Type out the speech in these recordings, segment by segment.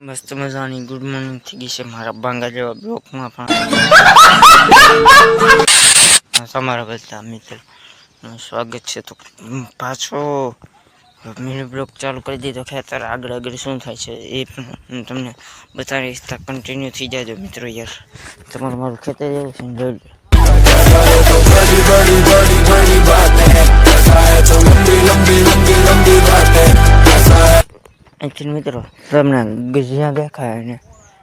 મસ્ત મજાની good morning થઈ ગઈ છે મારા બાંગા જેવા બ્લોકમાં પણ તમારા બધા મિત્રોનું સ્વાગત છે. તો પાછો મિની બ્લોક ચાલુ કરી દીધો. ખેતર આગળ શું થાય છે એ પણ હું તમને બતાવીશ. કન્ટિન્યુ થઈ જાજો મિત્રો. યાર તમારું મારું ખેતર એવું છે જોઈ લો. એકચ્યુઅલી મિત્રો તમને જ્યાં દેખાય ને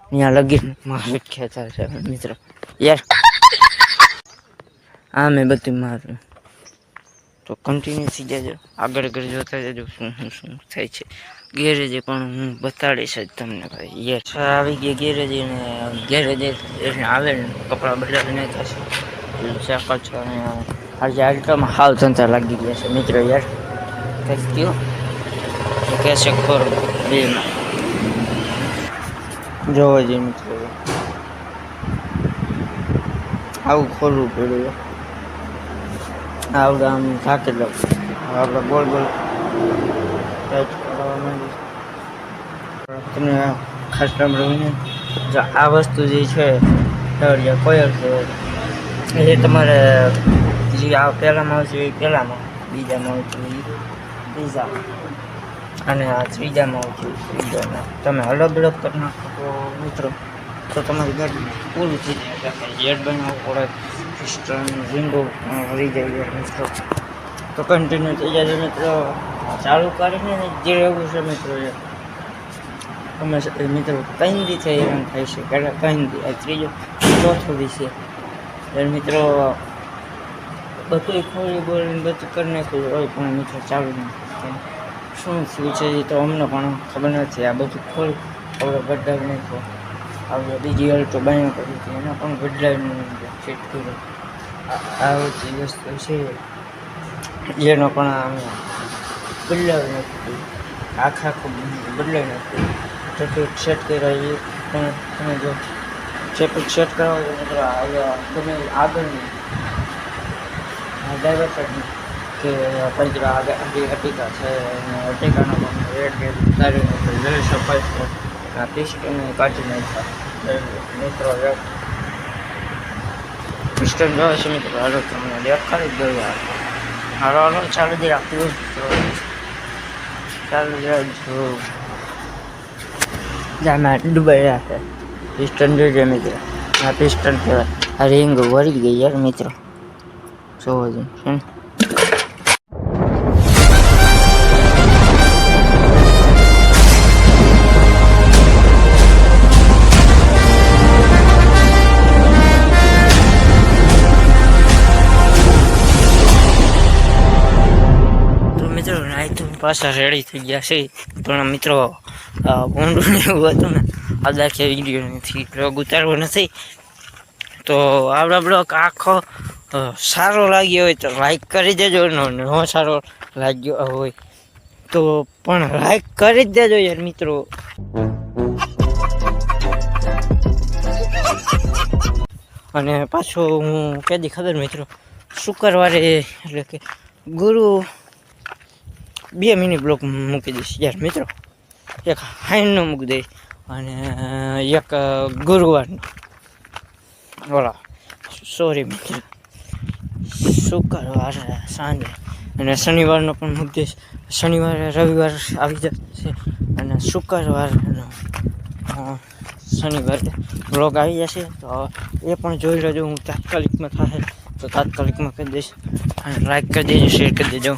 ત્યાં લગી મારું ખેતર છે મિત્રો. યાર આ મેં બધું મારું. તો કન્ટિન્યુ થઈ જજો, આગળ જોતા જજો શું થાય છે. ગેરેજે પણ હું બતાડીશ જ તમને ભાઈ. યાર આવી ગયા ગેરેજે ને ગેરેજે આવે ને કપડાં બદલાવીને થશે સાકલ છે. અને આજે આલ્ટામાં હાવ ધંધા લાગી ગયા છે મિત્રો. યાર કંઈક કયો कैसे करो बेमा જોવો જ મિત્રો. આવું ખોલવું પડ્યું. આવડે આમ થાકી લો આપણે ગોળ ગોળ ટચ કરવા માંડી. તમને ખાસ સાંભળવું જો આ વસ્તુ જે છે કોયલ છે એ તમારે જે આ પહેલામાં આવશે એ પહેલામાં, બીજામાં આવશે એ બીજામાં, અને આ ત્રીજામાં આવશે ત્રીજામાં. તમે અલગ અલગ કરી નાખો તો મિત્રો તો તમારી ગાડી પૂરું થઈ જાય. હેડ બનાવવું પડે, પિસ્ટન વિન્ડો હરી જાય મિત્રો. તો કન્ટિન્યુ થઈ જાય મિત્રો. ચાલુ કરીને જે એવું છે મિત્રો તમે મિત્રો કંઈ દી થઈ એમ થાય છે પહેલાં કંઈ દી આ ત્રીજો ચોથો દી છે ત્યારે મિત્રો. બધું ખોલી બોલીને બધું કરી નાખ્યું હોય પણ મિત્રો ચાલુ નહીં. શું થયું છે એ તો અમને પણ ખબર નથી. આ બધું ખોલ આપણે બદલાવી નાખ્યો. આપણે બીજી અલ્ટો બનાવી કરી હતી એના પણ બદલાવીને ફિટ કર્યો. આ બધી વસ્તુ છે જેનો પણ અમે બદલાવી નાખ્યું. આખું બદલાવી નાખ્યું. ટ્રાફિક સેટ કર્યા એ પણ તમે જો ટ્રાફિક સેટ કરવા હોય મિત્રો તમે આગળની ડાયવર્ટર કે પંજરા આગળ અટીકા છે અને અટીકાનો પણ રેડ ગેટ ઉતારીને લઈ સફાઈ છે. આ પિસ્ટન કાઢી નાખ્યા મિત્રો. પિસ્ટન જોવે છે મિત્રો. હાલો તમને દેખાડી જ ગયો. હાલો હાલો ચાલુ જ રાખતી ચાલુ જ રાખજો. જામાં ડૂબાઈ રાખે પિસ્ટન જોઈજે મિત્રો. આ પિસ્ટન કહેવાય. આ રિંગ વળી ગઈ યાર મિત્રો. જોવો છે પાછા રેડી થઈ ગયા છે. પણ મિત્રો ઊંડું ને એવું હતું ને આ દાખલા વિડીયો નથી બ્લોગ ઉતારવો નથી. તો આપણા બ્લોગ આખો સારો લાગ્યો હોય તો લાઈક કરી દેજો. ન સારો લાગ્યો હોય તો પણ લાઈક કરી જ દેજો યાર મિત્રો. અને પાછો હું કદી ખબર મિત્રો શુક્રવારે એટલે કે ગુરુ 2 મિનિટ બ્લોક મૂકી દઈશ યાર મિત્રો. એક હાઈનનો મૂકી દઈશ અને એક ગુરુવારનો બોલો સોરી મિત્રો શુક્રવારે સાંજે, અને શનિવારનો પણ મૂકી દઈશ. શનિવારે રવિવાર આવી જશે અને શુક્રવારનો શનિવારે બ્લોગ આવી જશે. તો એ પણ જોઈ લેજો. હું તાત્કાલિકમાં થાય તો તાત્કાલિકમાં કરી દઈશ. અને લાઈક કરી દેજો, શેર કરી દેજો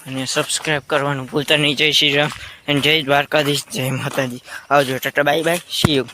અને સબસ્ક્રાઈબ કરવાનું ભૂલતા નહીં. જય શ્રી રામ અને જય દ્વારકાધીશ, જય માતાજી. આવજો, Tata, bye bye, C you.